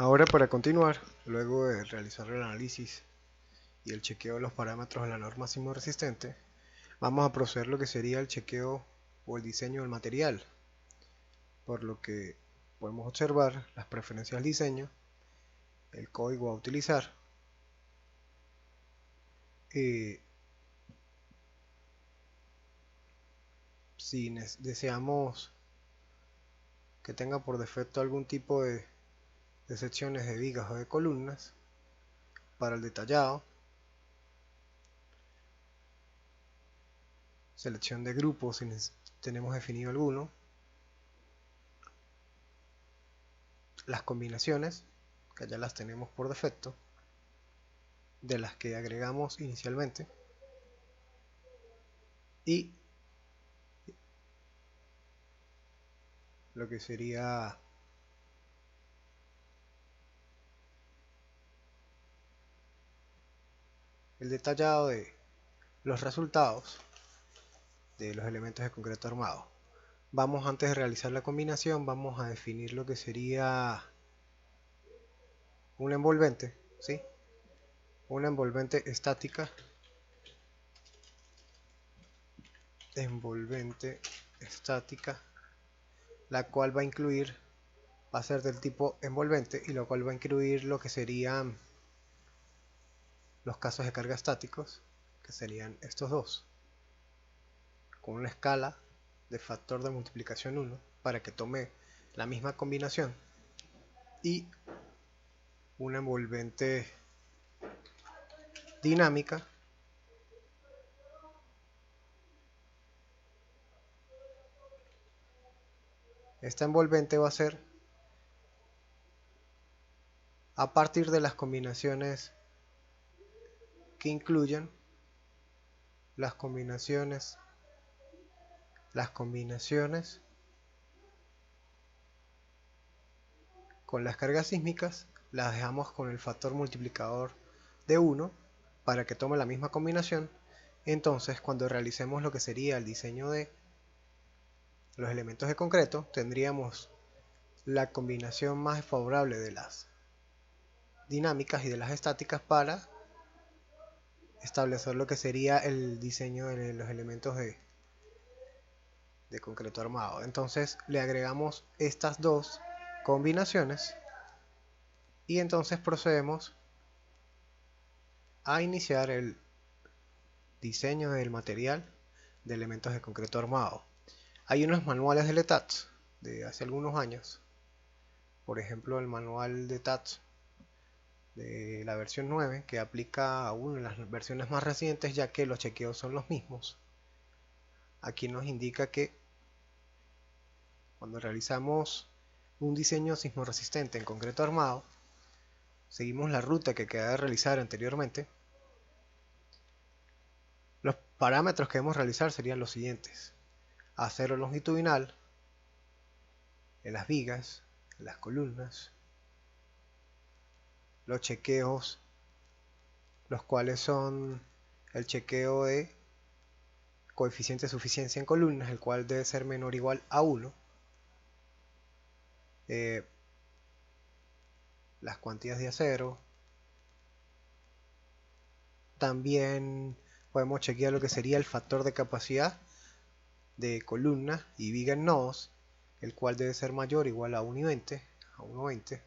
Ahora, para continuar, luego de realizar el análisis y el chequeo de los parámetros de la norma sismo resistente, vamos a proceder lo que sería el chequeo o el diseño del material, por lo que podemos observar las preferencias del diseño, el código a utilizar, si deseamos que tenga por defecto algún tipo de secciones de vigas o de columnas, para el detallado, selección de grupos si tenemos definido alguno, las combinaciones, que ya las tenemos por defecto, de las que agregamos inicialmente, y lo que sería el detallado de los resultados de los elementos de concreto armado. Vamos, antes de realizar la combinación, vamos a definir lo que sería una envolvente, ¿sí? Una envolvente estática, la cual va a ser del tipo envolvente, y lo cual va a incluir lo que serían los casos de carga estáticos, que serían estos dos, con una escala de factor de multiplicación 1 para que tome la misma combinación, y una envolvente dinámica esta envolvente va a ser a partir de las combinaciones que incluyan las combinaciones con las cargas sísmicas, las dejamos con el factor multiplicador de 1 para que tome la misma combinación. Entonces, cuando realicemos lo que sería el diseño de los elementos de concreto, tendríamos la combinación más favorable de las dinámicas y de las estáticas para establecer lo que sería el diseño de los elementos de concreto armado. Entonces le agregamos estas dos combinaciones y entonces procedemos a iniciar el diseño del material de elementos de concreto armado. Hay unos manuales de LETATS de hace algunos años, por ejemplo el manual de TATS de la versión 9, que aplica aún en las versiones más recientes, ya que los chequeos son los mismos. Aquí nos indica que cuando realizamos un diseño sismo resistente en concreto armado, seguimos la ruta que queda de realizar anteriormente. Los parámetros que debemos realizar serían los siguientes: acero longitudinal en las vigas, en las columnas, los chequeos, los cuales son el chequeo de coeficiente de suficiencia en columnas, el cual debe ser menor o igual a 1, las cuantías de acero. También podemos chequear lo que sería el factor de capacidad de columna y viga en nodos, el cual debe ser mayor o igual a 1,20.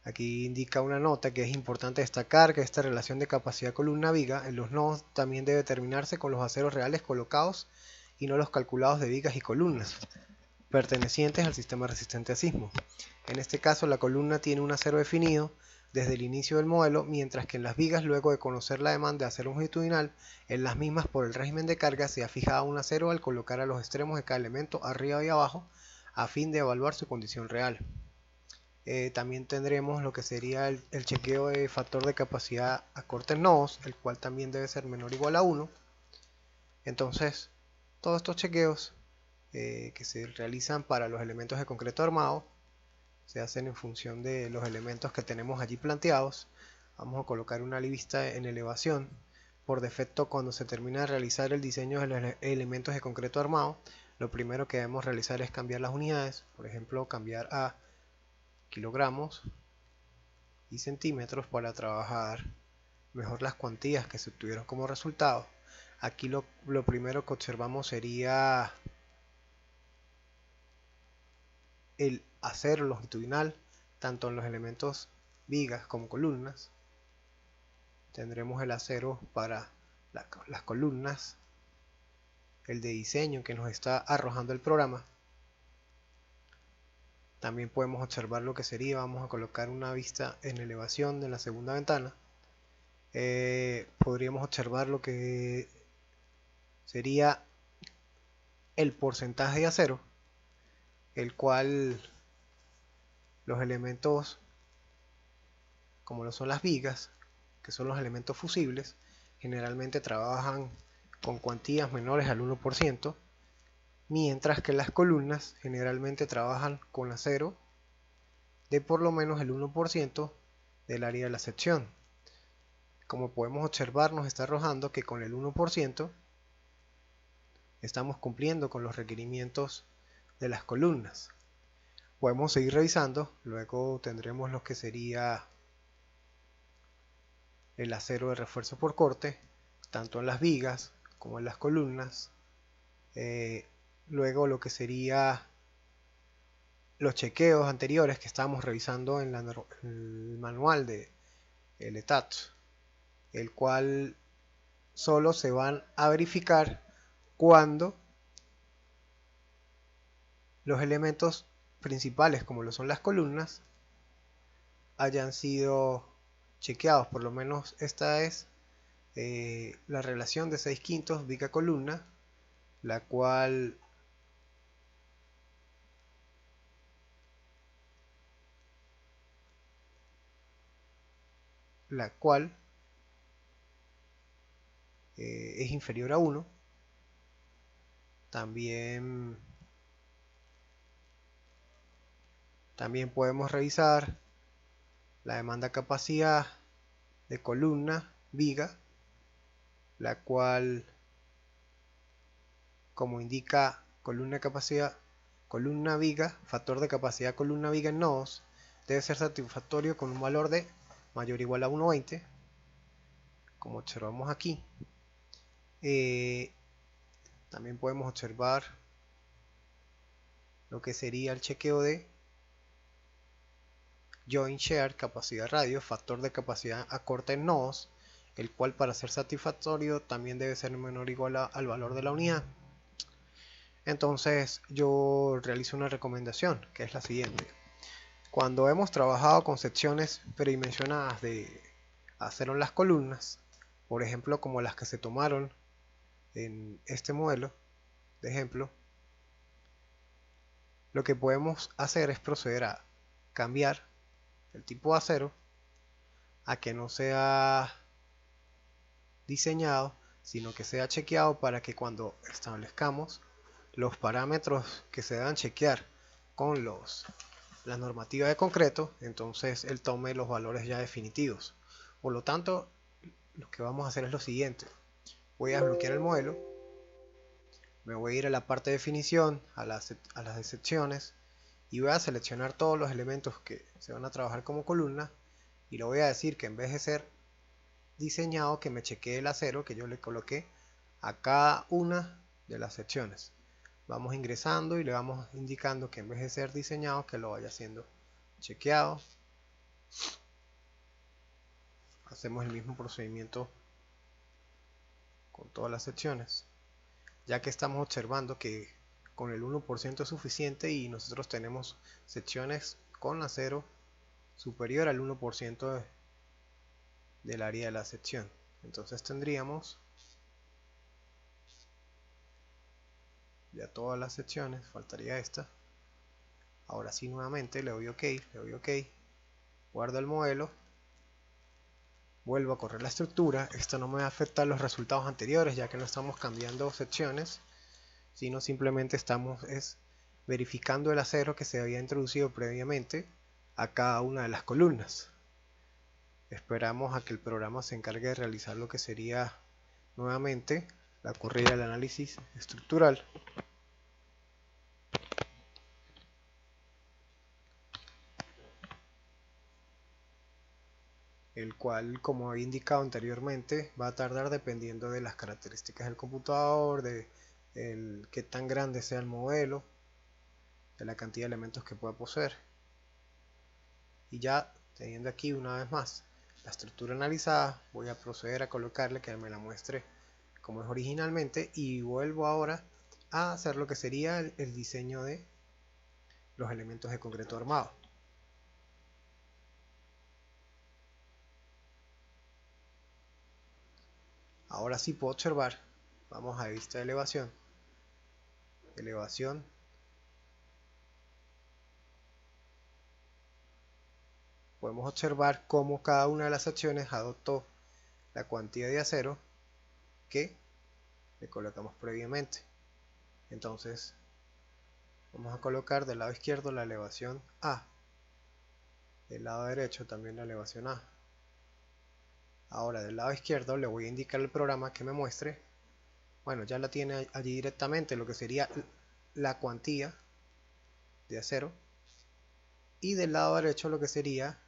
Aquí indica una nota que es importante destacar: que esta relación de capacidad columna-viga en los nodos también debe determinarse con los aceros reales colocados y no los calculados de vigas y columnas pertenecientes al sistema resistente a sismo. En este caso, la columna tiene un acero definido desde el inicio del modelo, mientras que en las vigas, luego de conocer la demanda de acero longitudinal, en las mismas por el régimen de carga se ha fijado un acero al colocar a los extremos de cada elemento arriba y abajo a fin de evaluar su condición real. También tendremos lo que sería el chequeo de factor de capacidad a cortes nodos, el cual también debe ser menor o igual a 1. Entonces, todos estos chequeos que se realizan para los elementos de concreto armado se hacen en función de los elementos que tenemos allí planteados. Vamos a colocar una lista en elevación. Por defecto, cuando se termina de realizar el diseño de los elementos de concreto armado, lo primero que debemos realizar es cambiar las unidades. Por ejemplo, cambiar a kilogramos y centímetros para trabajar mejor las cuantías que se obtuvieron como resultado. Aquí lo primero que observamos sería el acero longitudinal, tanto en los elementos vigas como columnas. Tendremos el acero para las columnas, el de diseño que nos está arrojando el programa. También podemos observar lo que sería, vamos a colocar una vista en elevación de la segunda ventana. Podríamos observar lo que sería el porcentaje de acero, el cual los elementos como lo son las vigas, que son los elementos fusibles, generalmente trabajan con cuantías menores al 1%, mientras que las columnas generalmente trabajan con acero de por lo menos el 1% del área de la sección. Como podemos observar, nos está arrojando que con el 1% estamos cumpliendo con los requerimientos de las columnas. Podemos seguir revisando, luego tendremos lo que sería el acero de refuerzo por corte, tanto en las vigas como en las columnas. Luego lo que sería los chequeos anteriores que estábamos revisando en el manual de el ETAT, el cual solo se van a verificar cuando los elementos principales, como lo son las columnas, hayan sido chequeados. Por lo menos esta es la relación de 6/5 viga columna, la cual es inferior a 1. También podemos revisar la demanda capacidad de columna viga, la cual, como indica columna viga, factor de capacidad columna viga en nodos, debe ser satisfactorio con un valor de mayor o igual a 1,20, como observamos aquí. También podemos observar lo que sería el chequeo de joint share, capacidad radio, factor de capacidad a corte en nodos, el cual para ser satisfactorio también debe ser menor o igual al valor de la unidad. Entonces yo realizo una recomendación, que es la siguiente. Cuando hemos trabajado con secciones predimensionadas de acero en las columnas, por ejemplo como las que se tomaron en este modelo de ejemplo, lo que podemos hacer es proceder a cambiar el tipo de acero a que no sea diseñado, sino que sea chequeado, para que cuando establezcamos los parámetros que se deban chequear con la normativa de concreto, entonces él tome los valores ya definitivos. Por lo tanto, lo que vamos a hacer es lo siguiente: voy a desbloquear el modelo, me voy a ir a la parte de definición, a las secciones, y voy a seleccionar todos los elementos que se van a trabajar como columna, y le voy a decir que en vez de ser diseñado, que me chequee el acero que yo le coloqué a cada una de las secciones. Vamos ingresando y le vamos indicando que en vez de ser diseñado, que lo vaya haciendo chequeado. Hacemos el mismo procedimiento con todas las secciones, ya que estamos observando que con el 1% es suficiente y nosotros tenemos secciones con acero superior al 1% del área de la sección. Entonces tendríamos ya todas las secciones, faltaría esta. Ahora sí, nuevamente le doy OK, guardo el modelo, vuelvo a correr la estructura. Esto no me va a afectar los resultados anteriores, ya que no estamos cambiando secciones, sino simplemente estamos verificando el acero que se había introducido previamente a cada una de las columnas. Esperamos a que el programa se encargue de realizar lo que sería nuevamente la corrida del análisis estructural. el cual, como había indicado anteriormente, va a tardar dependiendo de las características del computador, de qué tan grande sea el modelo, de la cantidad de elementos que pueda poseer. Y ya teniendo aquí una vez más la estructura analizada, voy a proceder a colocarle que me la muestre como es originalmente, y vuelvo ahora a hacer lo que sería el diseño de los elementos de concreto armado. Ahora sí puedo observar, vamos a vista de elevación, podemos observar cómo cada una de las secciones adoptó la cuantía de acero que le colocamos previamente. Entonces vamos a colocar del lado izquierdo la elevación A, del lado derecho también la elevación A. Ahora del lado izquierdo le voy a indicar al programa que me muestre, bueno, ya la tiene allí directamente, lo que sería la cuantía de acero, y del lado derecho lo que sería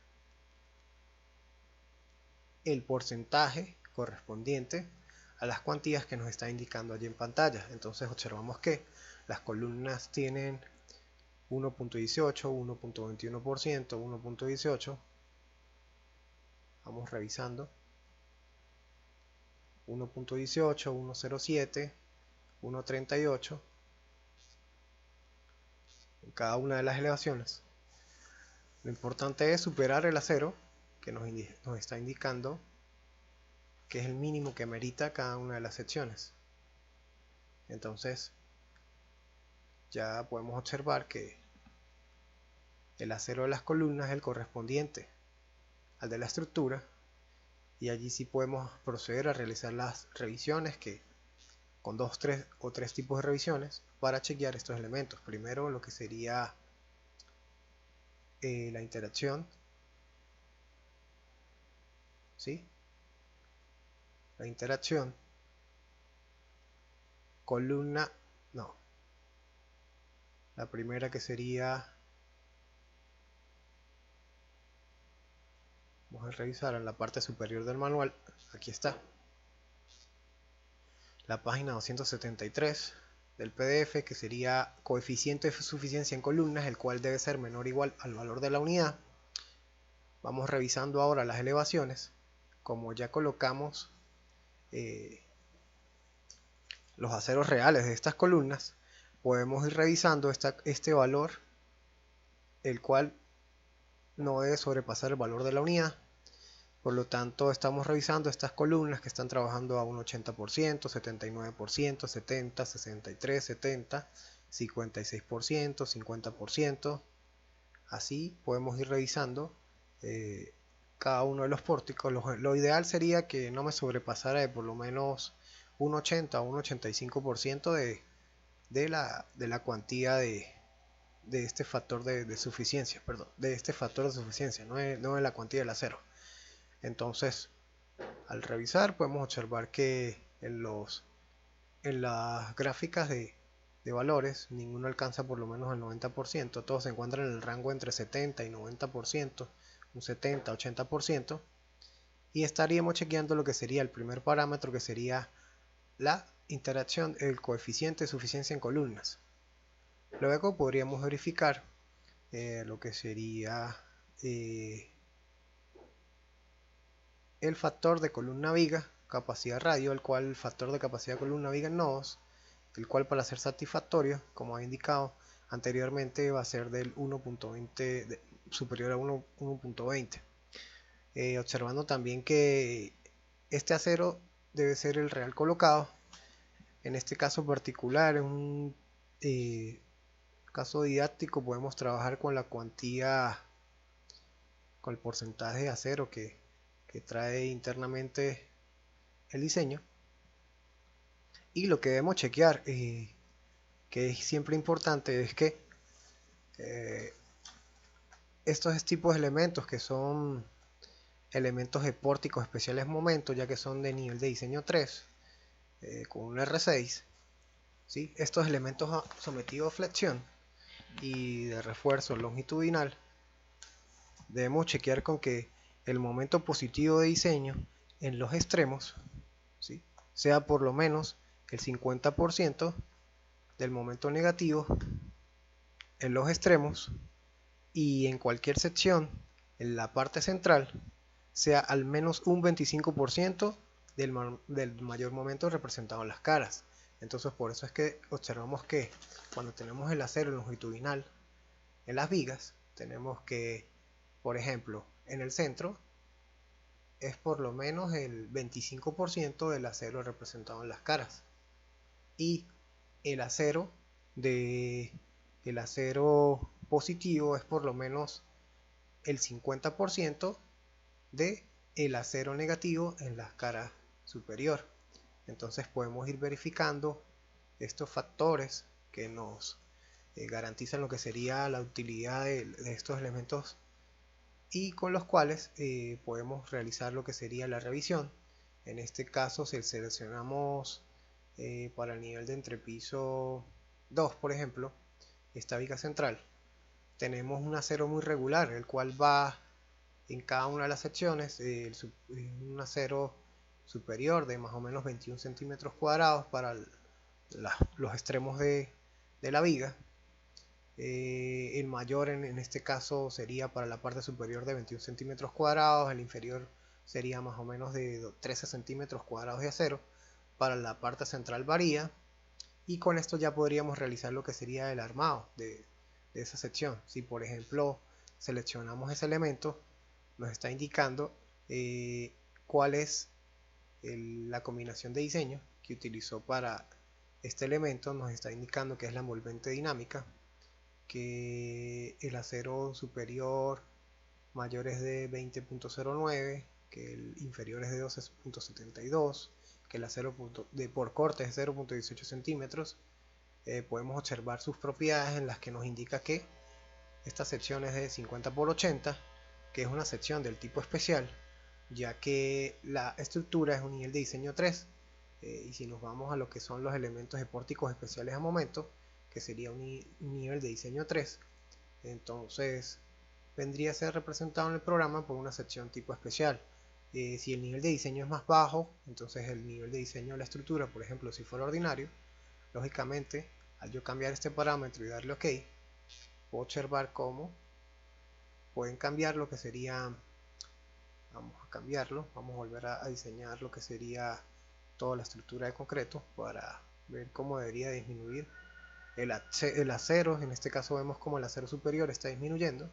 el porcentaje correspondiente a las cuantías que nos está indicando allí en pantalla. Entonces observamos que las columnas tienen 1.18, 1.21%, 1.18. Vamos revisando. 1.18, 1.07, 1.38 en cada una de las elevaciones. Lo importante es superar el acero que nos está indicando que es el mínimo que merita cada una de las secciones. Entonces ya podemos observar que el acero de las columnas es el correspondiente al de la estructura, y allí sí podemos proceder a realizar las revisiones, que con dos o tres tipos de revisiones para chequear estos elementos. Primero lo que sería la interacción, ¿sí? La interacción columna, no, la primera que sería, vamos a revisar en la parte superior del manual, aquí está, la página 273 del PDF, que sería coeficiente de suficiencia en columnas, el cual debe ser menor o igual al valor de la unidad. Vamos revisando ahora las elevaciones. Como ya colocamos los aceros reales de estas columnas, podemos ir revisando este valor, el cual no debe sobrepasar el valor de la unidad. Por lo tanto, estamos revisando estas columnas que están trabajando a un 80%, 79%, 70%, 63%, 70%, 56%, 50%. Así podemos ir revisando cada uno de los pórticos. Lo ideal sería que no me sobrepasara de por lo menos un 80 o un 85% de la cuantía de este factor de suficiencia, perdón, de este factor de suficiencia, no de la cuantía del acero. Entonces, al revisar podemos observar que en las gráficas de valores ninguno alcanza por lo menos el 90%, todos se encuentran en el rango entre 70 y 90%, un 70-80%, y estaríamos chequeando lo que sería el primer parámetro, que sería la interacción, el coeficiente de suficiencia en columnas. Luego podríamos verificar lo que sería el factor de columna viga, capacidad radio, el cual el factor de capacidad de columna viga en nodos, el cual para ser satisfactorio, como he indicado anteriormente, va a ser del 1.20, superior a 1.20. Observando también que este acero debe ser el real colocado. En este caso particular, en un caso didáctico, podemos trabajar con la cuantía, con el porcentaje de acero que trae internamente el diseño. Y lo que debemos chequear, que es siempre importante, es que estos tipos de elementos, que son elementos de pórticos especiales momentos, ya que son de nivel de diseño 3, con un R6, ¿sí? Estos elementos sometidos a flexión y de refuerzo longitudinal, debemos chequear con que el momento positivo de diseño en los extremos, ¿sí?, sea por lo menos el 50% del momento negativo en los extremos, y en cualquier sección en la parte central sea al menos un 25% del mayor momento representado en las caras. Entonces por eso es que observamos que cuando tenemos el acero longitudinal en las vigas, tenemos que, por ejemplo, en el centro es por lo menos el 25% del acero representado en las caras, y el acero el acero positivo es por lo menos el 50% de el acero negativo en la cara superior. Entonces podemos ir verificando estos factores que nos garantizan lo que sería la utilidad de estos elementos, y con los cuales podemos realizar lo que sería la revisión. En este caso, si seleccionamos para el nivel de entrepiso 2, por ejemplo, esta viga central, tenemos un acero muy regular, el cual va en cada una de las secciones, un acero superior de más o menos 21 centímetros cuadrados para los extremos de la viga. El mayor en este caso sería para la parte superior de 21 centímetros cuadrados, el inferior sería más o menos de 13 centímetros cuadrados de acero. Para la parte central varía, y con esto ya podríamos realizar lo que sería el armado de esa sección. Si por ejemplo seleccionamos ese elemento, nos está indicando cuál es la combinación de diseño que utilizó para este elemento. Nos está indicando que es la envolvente dinámica, que el acero superior mayor es de 20.09, que el inferior es de 12.72, que el acero por corte es 0.18 centímetros. Podemos observar sus propiedades, en las que nos indica que esta sección es de 50 por 80, que es una sección del tipo especial, ya que la estructura es un nivel de diseño 3, y si nos vamos a lo que son los elementos de pórticos especiales a momento, que sería un nivel de diseño 3, entonces vendría a ser representado en el programa por una sección tipo especial. Si el nivel de diseño es más bajo, entonces el nivel de diseño de la estructura, por ejemplo, si fuera ordinario, lógicamente, al yo cambiar este parámetro y darle OK, puedo observar cómo pueden cambiar lo que sería, vamos a cambiarlo, vamos a volver a diseñar lo que sería toda la estructura de concreto para ver cómo debería disminuir el acero. En este caso vemos como el acero superior está disminuyendo,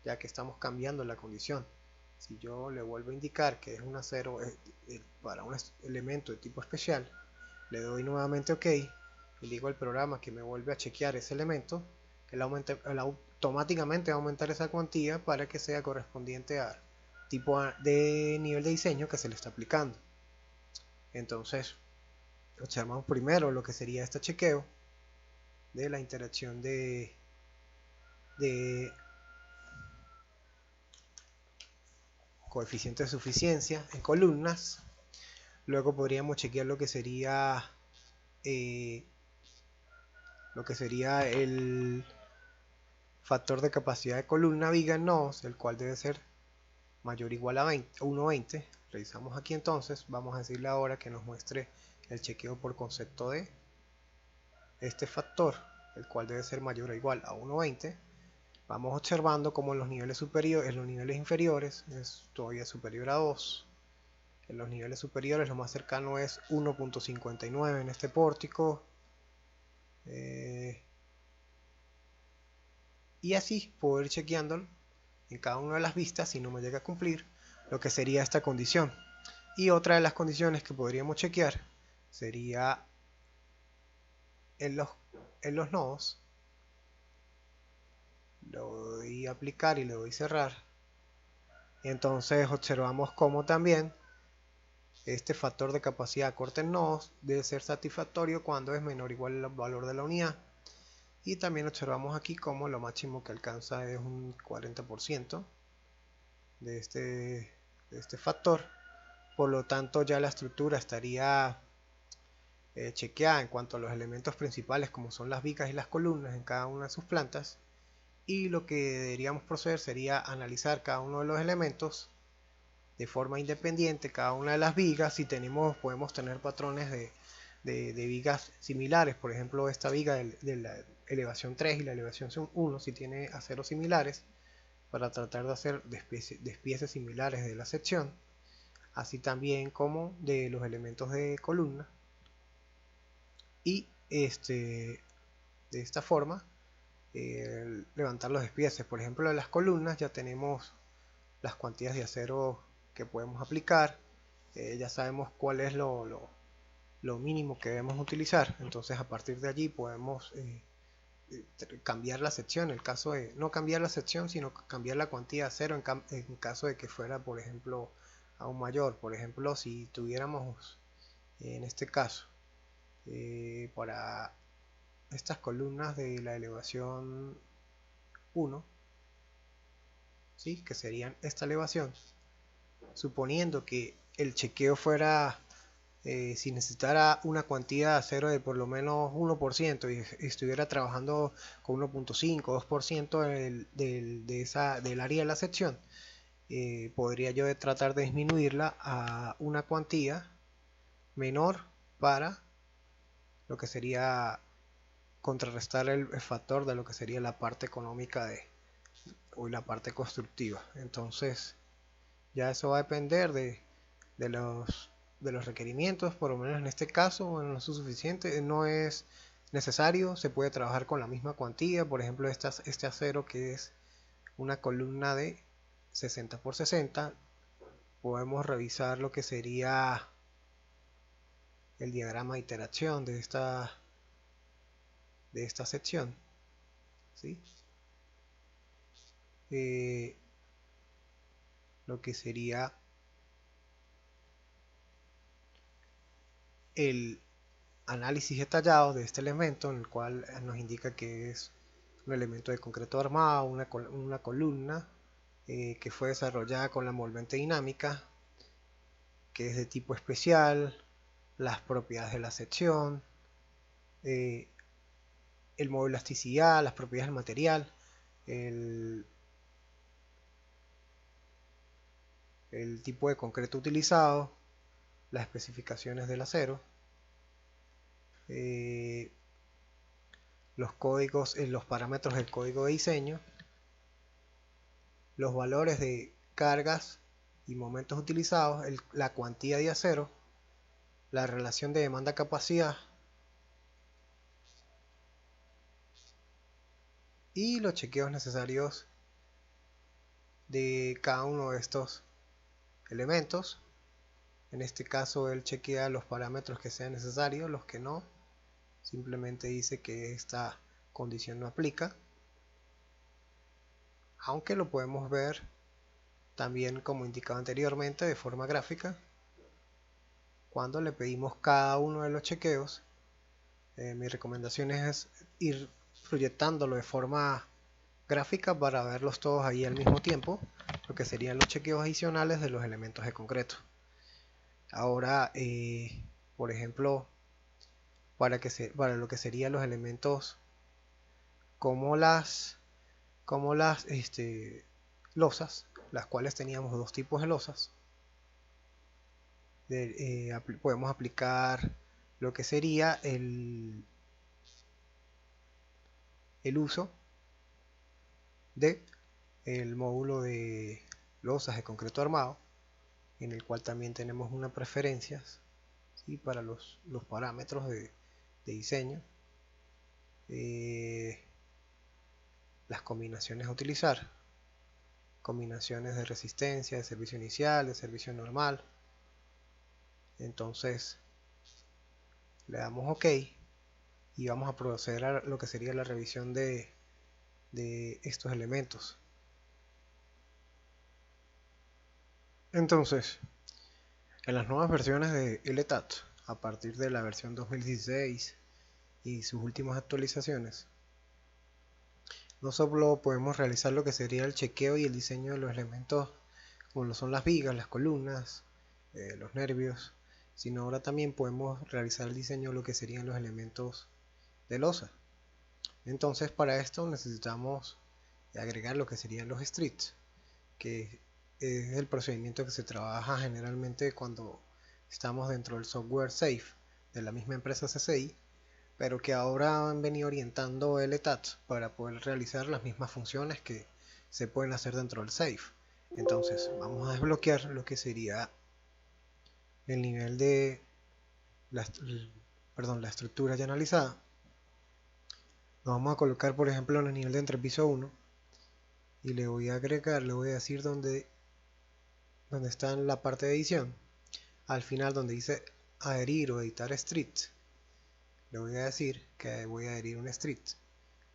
ya que estamos cambiando la condición. Si yo le vuelvo a indicar que es un acero para un elemento de tipo especial, le doy nuevamente OK y digo al programa que me vuelve a chequear ese elemento, él automáticamente va a aumentar esa cuantía para que sea correspondiente al tipo de nivel de diseño que se le está aplicando. Entonces observamos primero lo que sería este chequeo de la interacción de coeficiente de suficiencia en columnas. Luego podríamos chequear lo que sería el factor de capacidad de columna viga en nodos, el cual debe ser mayor o igual a 1.20. Revisamos aquí, entonces vamos a decirle ahora que nos muestre el chequeo por concepto de este factor, el cual debe ser mayor o igual a 1.20. Vamos observando como en los niveles superiores, en los niveles inferiores es todavía superior a 2. En los niveles superiores lo más cercano es 1.59 en este pórtico. Y así puedo ir chequeándolo en cada una de las vistas si no me llega a cumplir lo que sería esta condición. Y otra de las condiciones que podríamos chequear sería en los nodos. Le doy a aplicar y le doy cerrar. Y entonces observamos cómo también este factor de capacidad corte en nodos debe ser satisfactorio cuando es menor o igual al valor de la unidad. Y también observamos aquí cómo lo máximo que alcanza es un 40% de este factor. Por lo tanto, ya la estructura estaría chequeada en cuanto a los elementos principales, como son las vigas y las columnas en cada una de sus plantas. Y lo que deberíamos proceder sería analizar cada uno de los elementos de forma independiente cada una de las vigas y podemos tener patrones de vigas similares. Por ejemplo, esta viga de la elevación 3 y la elevación 1 si tiene aceros similares, para tratar de hacer despieces similares de la sección, así también como de los elementos de columna. Y de esta forma levantar los despieces. Por ejemplo, en las columnas ya tenemos las cuantías de acero que podemos aplicar, ya sabemos cuál es lo mínimo que debemos utilizar. Entonces a partir de allí podemos cambiar la sección, en el caso de no cambiar la sección sino cambiar la cuantía de acero en caso de que fuera, por ejemplo, aún mayor. Por ejemplo, si tuviéramos en este caso para estas columnas de la elevación 1, ¿sí? Que serían esta elevación, suponiendo que el chequeo fuera, si necesitara una cuantía de acero de por lo menos 1% y estuviera trabajando con 1.5 2% del área de la sección, podría yo tratar de disminuirla a una cuantía menor para lo que sería contrarrestar el factor de lo que sería la parte económica o la parte constructiva. Entonces ya eso va a depender de los requerimientos. Por lo menos en este caso, bueno, no es suficiente, no es necesario, se puede trabajar con la misma cuantía. Por ejemplo, este acero, que es una columna de 60 por 60, podemos revisar lo que sería el diagrama de iteración de esta sección, ¿sí? Lo que sería el análisis detallado de este elemento, en el cual nos indica que es un elemento de concreto armado, una columna que fue desarrollada con la envolvente dinámica, que es de tipo especial, las propiedades de la sección, el modo de elasticidad, las propiedades del material, el tipo de concreto utilizado, las especificaciones del acero, los códigos, los parámetros del código de diseño, los valores de cargas y momentos utilizados, la cuantía de acero, la relación de demanda-capacidad y los chequeos necesarios de cada uno de estos elementos. En este caso él chequea los parámetros que sean necesarios, los que no, simplemente dice que esta condición no aplica, aunque lo podemos ver también, como indicado anteriormente, de forma gráfica. Cuando le pedimos cada uno de los chequeos, mi recomendación es ir proyectándolo de forma gráfica para verlos todos ahí al mismo tiempo, lo que serían los chequeos adicionales de los elementos de concreto. Ahora, por ejemplo, para lo que serían los elementos como las losas, las cuales teníamos dos tipos de losas, podemos aplicar lo que sería el uso de el módulo de losas de concreto armado, en el cual también tenemos unas preferencias, ¿sí? Para los parámetros de diseño, las combinaciones a utilizar, combinaciones de resistencia, de servicio inicial, de servicio normal. Entonces le damos OK y vamos a proceder a lo que sería la revisión de estos elementos. Entonces, en las nuevas versiones de LTAT, a partir de la versión 2016 y sus últimas actualizaciones, no solo podemos realizar lo que sería el chequeo y el diseño de los elementos como lo son las vigas, las columnas, los nervios, sino ahora también podemos realizar el diseño de lo que serían los elementos de losa. Entonces, para esto necesitamos agregar lo que serían los streets, que es el procedimiento que se trabaja generalmente cuando estamos dentro del software SAFe de la misma empresa CCI, pero que ahora han venido orientando LTAT para poder realizar las mismas funciones que se pueden hacer dentro del SAFe. Entonces vamos a desbloquear lo que sería el nivel de la, la estructura ya analizada. Nos vamos a colocar por ejemplo en el nivel de entrepiso 1 y le voy a agregar, le voy a decir donde está en la parte de edición, al final donde dice adherir o editar street, le voy a decir que voy a adherir un street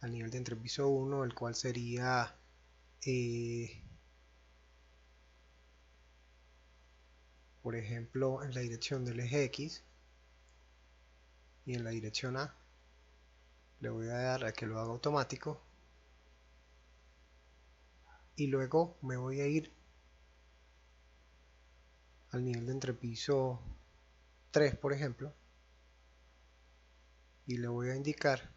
al nivel de entrepiso 1, el cual sería por ejemplo en la dirección del eje X, y en la dirección A le voy a dar a que lo haga automático, y luego me voy a ir al nivel de entrepiso 3 por ejemplo, y le voy a indicar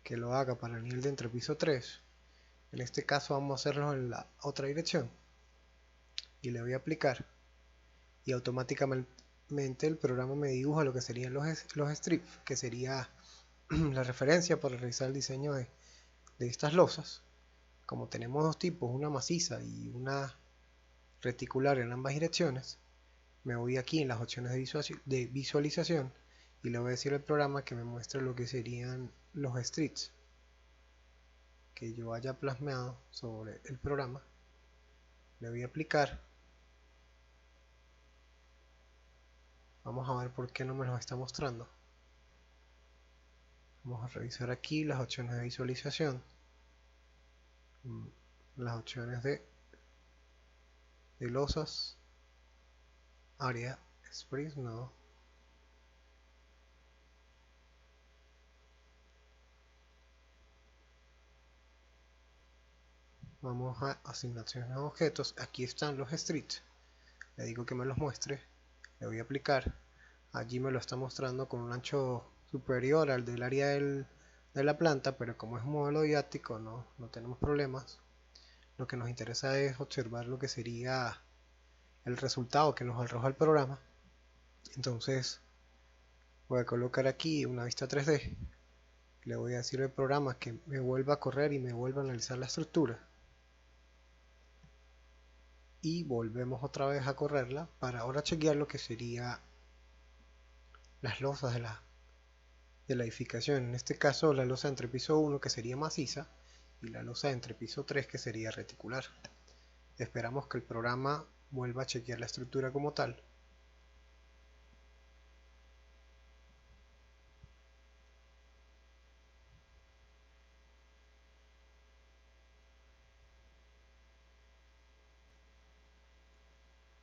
que lo haga para el nivel de entrepiso 3. En este caso vamos a hacerlo en la otra dirección, y le voy a aplicar, y automáticamente el programa me dibuja lo que serían los strips, que sería la referencia para realizar el diseño de estas losas. Como tenemos dos tipos, una maciza y una reticular en ambas direcciones, me voy aquí en las opciones de visualización y le voy a decir al programa que me muestre lo que serían los strips que yo haya plasmado sobre el programa. Le voy a aplicar. Vamos a ver por qué no me los está mostrando. Vamos a revisar aquí las opciones de visualización, las opciones de losas, área, Express, no. Vamos a asignaciones de objetos. Aquí están los streets. Le digo que me los muestre. Le voy a aplicar. Allí me lo está mostrando con un ancho superior al del área de la planta, pero como es un modelo didáctico no tenemos problemas. Lo que nos interesa es observar lo que sería el resultado que nos arroja el programa. Entonces voy a colocar aquí una vista 3D. Le voy a decir al programa que me vuelva a correr y me vuelva a analizar la estructura. Y volvemos otra vez a correrla para ahora chequear lo que sería las losas de la edificación. En este caso la losa de entrepiso 1 que sería maciza y la losa de entrepiso 3 que sería reticular. Esperamos que el programa vuelva a chequear la estructura como tal.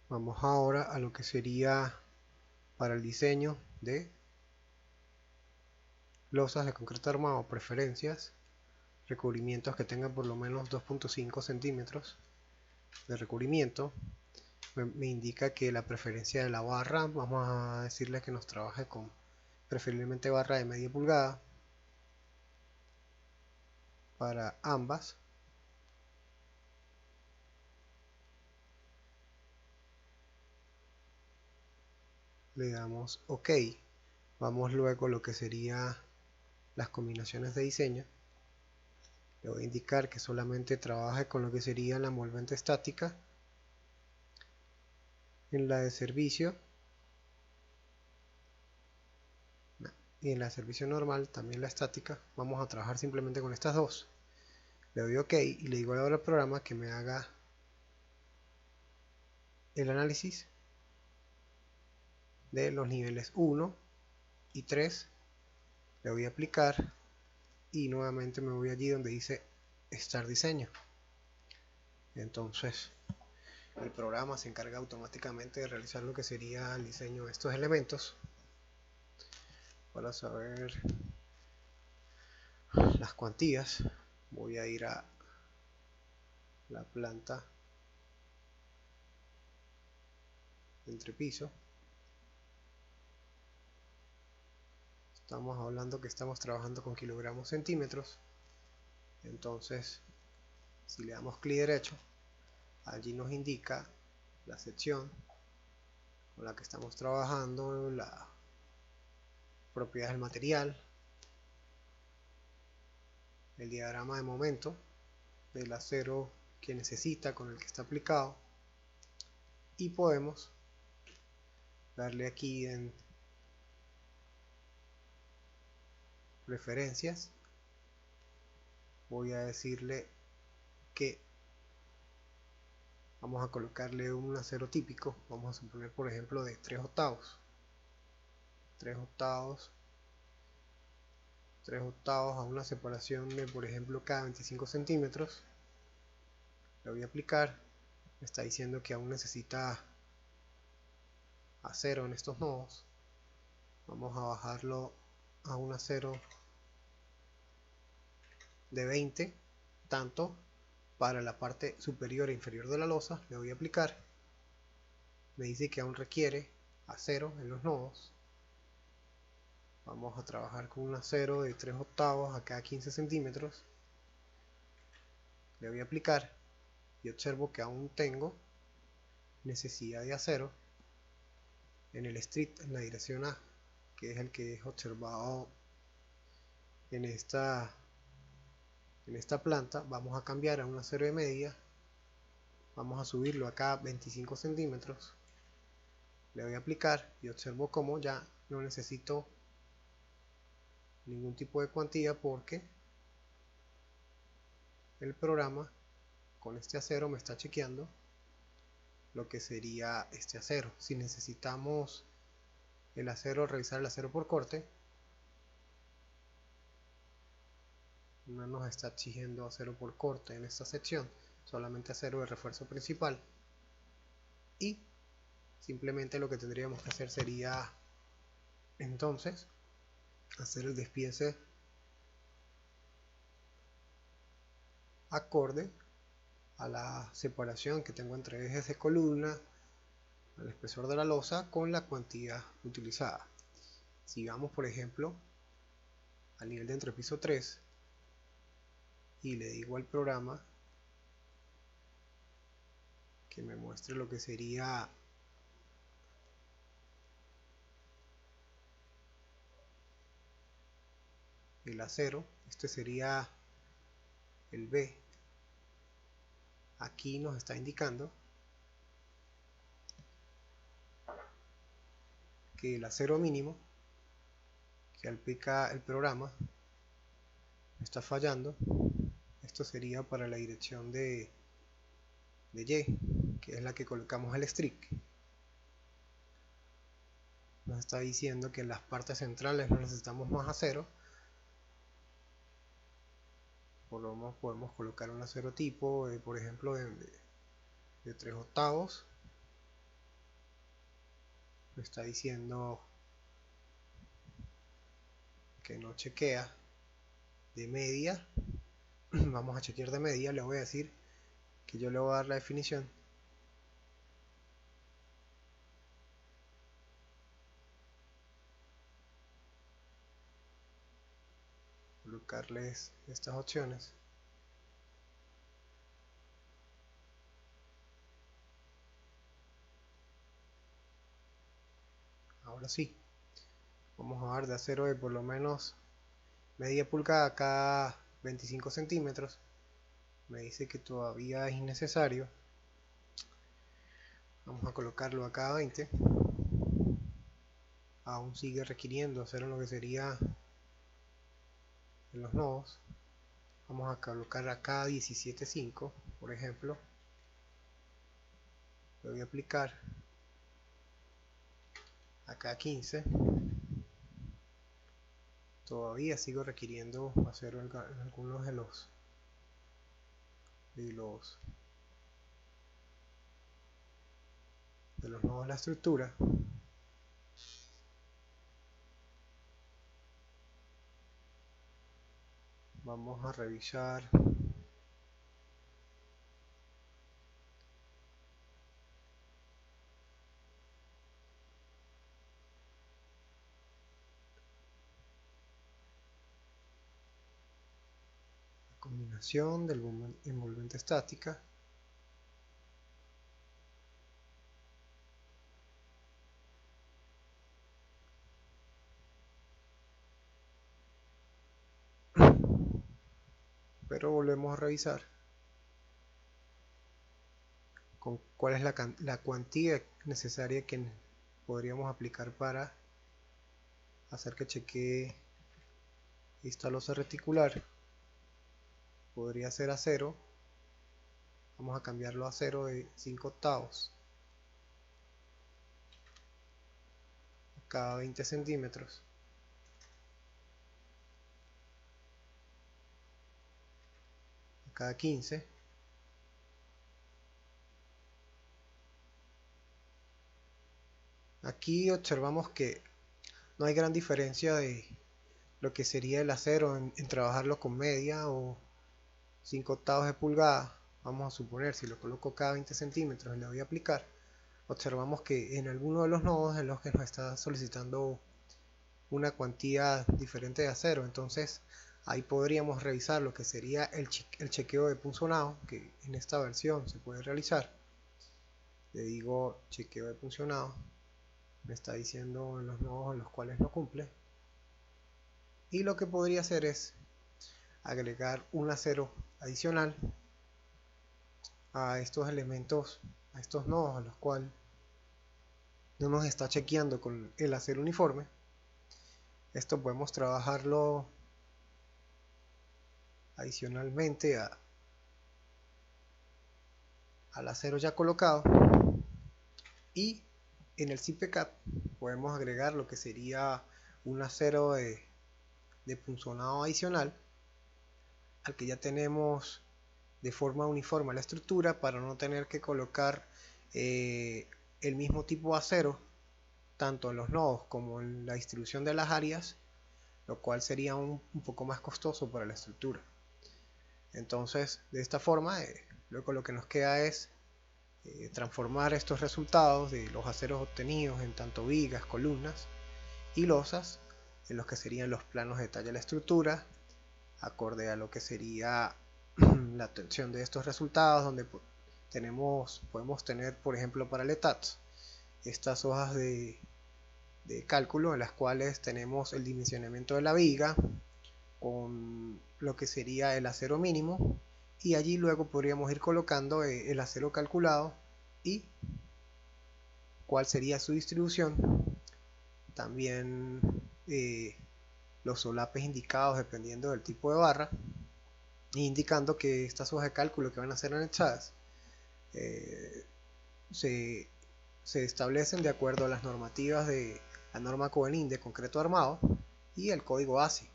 Vamos ahora a lo que sería para el diseño de losas de concreto armado, preferencias, recubrimientos que tengan por lo menos 2.5 centímetros de recubrimiento. Me indica que la preferencia de la barra, vamos a decirle que nos trabaje con preferiblemente barra de media pulgada para ambas. Le damos OK. Vamos luego a lo que sería las combinaciones de diseño. Le voy a indicar que solamente trabaje con lo que sería la envolvente estática. En la de servicio y en la de servicio normal, también la estática, vamos a trabajar simplemente con estas dos. Le doy OK y le digo ahora al programa que me haga el análisis de los niveles 1 y 3. Le voy a aplicar y nuevamente me voy allí donde dice Start Diseño. Entonces el programa se encarga automáticamente de realizar lo que sería el diseño de estos elementos. Para saber las cuantías voy a ir a la planta de entrepiso. Estamos hablando que estamos trabajando con kilogramos centímetros. Entonces si le damos clic derecho, allí nos indica la sección con la que estamos trabajando, la propiedades del material, el diagrama de momento del acero que necesita con el que está aplicado, y podemos darle aquí en preferencias. Voy a decirle que vamos a colocarle un acero típico, vamos a suponer por ejemplo de 3/8, 3/8 a una separación de por ejemplo cada 25 centímetros. Le voy a aplicar, me está diciendo que aún necesita acero en estos nodos. Vamos a bajarlo a un acero de 20, tanto para la parte superior e inferior de la losa. Le voy a aplicar, me dice que aún requiere acero en los nodos. Vamos a trabajar con un acero de 3/8 a cada 15 centímetros. Le voy a aplicar y observo que aún tengo necesidad de acero en el street, en la dirección A, que es el que es observado en esta planta. Vamos a cambiar a un acero de media, vamos a subirlo a cada 25 centímetros. Le voy a aplicar y observo como ya no necesito ningún tipo de cuantía, porque el programa con este acero me está chequeando lo que sería este acero. Si necesitamos el acero, revisar el acero por corte, no nos está exigiendo acero por corte en esta sección, solamente acero de refuerzo principal. Y simplemente lo que tendríamos que hacer sería entonces hacer el despiece acorde a la separación que tengo entre ejes de columna, al espesor de la losa con la cuantía utilizada. Si vamos por ejemplo al nivel de entrepiso 3 y le digo al programa que me muestre lo que sería el acero, este sería el B, aquí nos está indicando que el acero mínimo que aplica el programa está fallando. Esto sería para la dirección de Y, que es la que colocamos el strict. Nos está diciendo que en las partes centrales no necesitamos más acero. Podemos colocar un acero tipo, por ejemplo, de 3/8. Me está diciendo que no chequea de media. Vamos a chequear de media. Le voy a decir que yo le voy a dar la definición. Colocarles estas opciones. Ahora sí, vamos a dar de acero de por lo menos media pulgada cada 25 centímetros. Me dice que todavía es innecesario. Vamos a colocarlo a cada 20. Aún sigue requiriendo hacer lo que sería en los nodos. Vamos a colocar a cada 17.5, por ejemplo. Le voy a aplicar a cada 15. Todavía sigo requiriendo hacer en algunos de los nodos de la estructura. Vamos a revisar la combinación del envolvente estática podríamos revisar con cuál es la cuantía necesaria que podríamos aplicar para hacer que chequee esta losa reticular. Podría ser a 0. Vamos a cambiarlo a 0 de 5/8 cada 20 centímetros. Cada 15. Aquí observamos que no hay gran diferencia de lo que sería el acero en trabajarlo con media o 5/8 de pulgada. Vamos a suponer, si lo coloco cada 20 centímetros y le voy a aplicar, observamos que en alguno de los nodos en los que nos está solicitando una cuantía diferente de acero, entonces ahí podríamos revisar lo que sería el chequeo de punzonado, que en esta versión se puede realizar. Le digo chequeo de punzonado, me está diciendo en los nodos en los cuales no cumple, y lo que podría hacer es agregar un acero adicional a estos elementos, a estos nodos a los cuales no nos está chequeando con el acero uniforme. Esto podemos trabajarlo adicionalmente al acero ya colocado, y en el CIPCAT podemos agregar lo que sería un acero de punzonado adicional al que ya tenemos de forma uniforme la estructura, para no tener que colocar el mismo tipo de acero tanto en los nodos como en la distribución de las áreas, lo cual sería un poco más costoso para la estructura. Entonces, de esta forma, luego lo que nos queda es transformar estos resultados de los aceros obtenidos en tanto vigas, columnas y losas, en los que serían los planos de detalle de la estructura, acorde a lo que sería la obtención de estos resultados, donde podemos tener, por ejemplo, para el ETATS, estas hojas de cálculo en las cuales tenemos el dimensionamiento de la viga con lo que sería el acero mínimo, y allí luego podríamos ir colocando el acero calculado y cuál sería su distribución, también los solapes indicados dependiendo del tipo de barra, indicando que estas hojas de cálculo que van a ser anexadas se establecen de acuerdo a las normativas de la norma COENIN de concreto armado y el código ASI.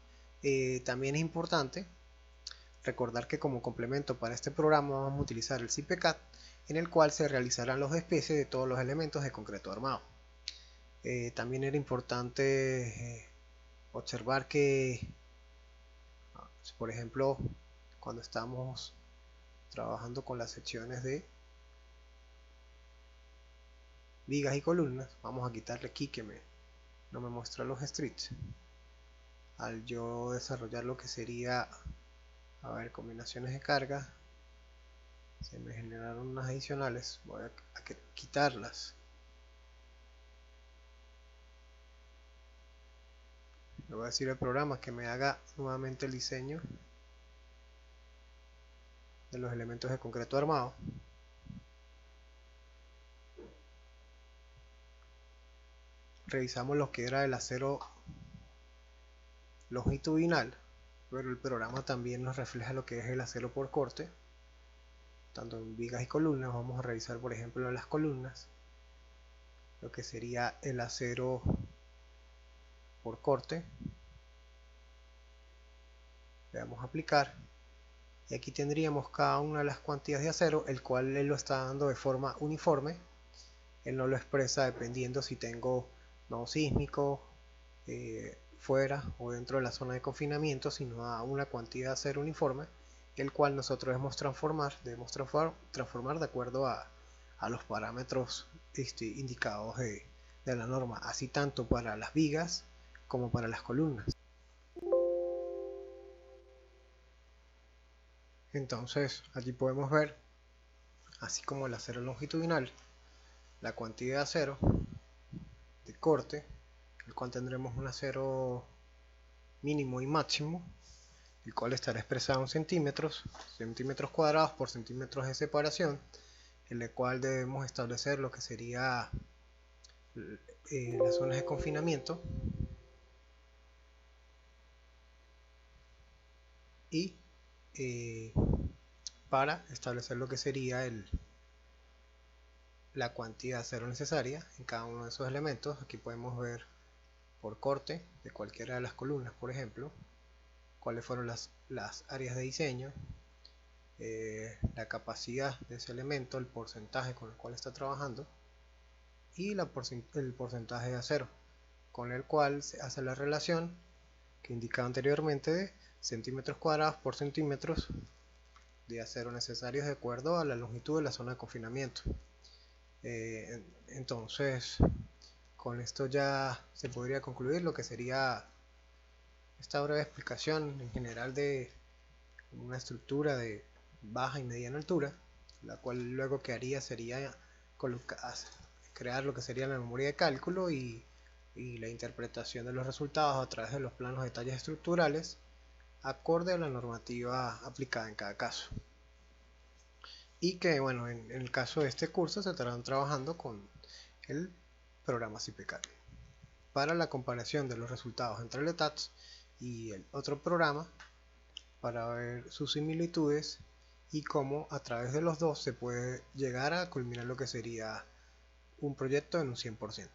También es importante recordar que como complemento para este programa vamos a utilizar el CIPCAT, en el cual se realizarán los especies de todos los elementos de concreto armado. También era importante observar que, por ejemplo, cuando estamos trabajando con las secciones de vigas y columnas, vamos a quitarle aquí que no me muestra los streets. Al yo desarrollar lo que sería, a ver, combinaciones de carga, se me generaron unas adicionales, voy a quitarlas. Le voy a decir al programa que me haga nuevamente el diseño de los elementos de concreto armado. Revisamos lo que era el acero longitudinal, pero el programa también nos refleja lo que es el acero por corte, tanto en vigas y columnas. Vamos a revisar, por ejemplo, en las columnas lo que sería el acero por corte. Le vamos a aplicar, y aquí tendríamos cada una de las cuantías de acero, el cual él lo está dando de forma uniforme. Él no lo expresa dependiendo si tengo nodo sísmico fuera o dentro de la zona de confinamiento, sino a una cantidad de acero uniforme, el cual nosotros debemos transformar de acuerdo a los parámetros indicados de la norma, así tanto para las vigas como para las columnas. Entonces allí podemos ver, así como el acero longitudinal, la cantidad de acero de corte, el cual tendremos un acero mínimo y máximo, el cual estará expresado en centímetros cuadrados por centímetros de separación, en el cual debemos establecer lo que sería las zonas de confinamiento y para establecer lo que sería la cantidad de acero necesaria en cada uno de esos elementos. Aquí podemos ver por corte de cualquiera de las columnas, por ejemplo, cuáles fueron las áreas de diseño, la capacidad de ese elemento, el porcentaje con el cual está trabajando y el porcentaje de acero con el cual se hace la relación que indicaba anteriormente de centímetros cuadrados por centímetros de acero necesarios de acuerdo a la longitud de la zona de confinamiento. Entonces, con esto ya se podría concluir lo que sería esta breve explicación en general de una estructura de baja y mediana altura, la cual luego que haría sería crear lo que sería la memoria de cálculo y la interpretación de los resultados a través de los planos de detalles estructurales acorde a la normativa aplicada en cada caso. Y que bueno, en el caso de este curso se estarán trabajando con el programa CIPECAL para la comparación de los resultados entre el ETATS y el otro programa, para ver sus similitudes y cómo a través de los dos se puede llegar a culminar lo que sería un proyecto en un 100%.